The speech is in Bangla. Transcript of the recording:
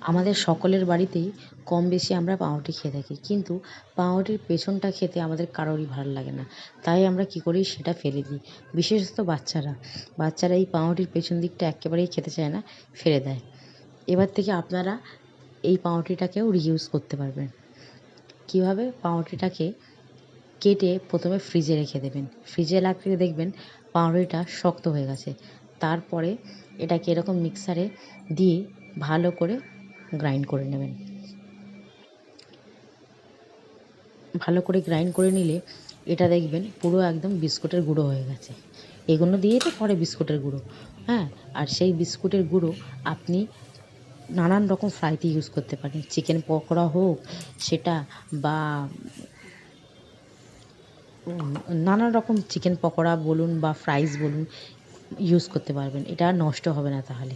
আমাদের সকলের বাড়িতেই কম বেশি আমরা পাউরুটি খেয়ে থাকি, কিন্তু পাউরুটির পেছনটা খেতে আমাদের কারোরই ভালো লাগে না। তাই আমরা কী করি, সেটা ফেলে দিই। বিশেষত বাচ্চারা এই পাউরুটির পেছন দিকটা একেবারেই খেতে চায় না, ফেলে দেয়। এবার থেকে আপনারা এই পাউরুটিটাকেও রিইউজ করতে পারবেন। কীভাবে? পাউরুটিটাকে কেটে প্রথমে ফ্রিজে রেখে দেবেন। ফ্রিজে রাখলে দেখবেন পাউরুটিটা শক্ত হয়ে গেছে। তারপরে এটাকে এরকম মিক্সারে দিয়ে ভালো করে গ্রাইন্ড করে নেবেন। ভালো করে গ্রাইন্ড করে নিলে এটা দেখবেন পুরো একদম বিস্কুটের গুঁড়ো হয়ে গেছে। এগুলো দিয়েই তো করে বিস্কুটের গুঁড়ো, হ্যাঁ। আর সেই বিস্কুটের গুঁড়ো আপনি নানান রকম ফ্রাইতে ইউজ করতে পারেন। চিকেন পকোড়া হোক সেটা, বা নানান রকম চিকেন পকোড়া বলুন বা ফ্রাইস বলুন, ইউজ করতে পারবেন। এটা আর নষ্ট হবে না তাহলে।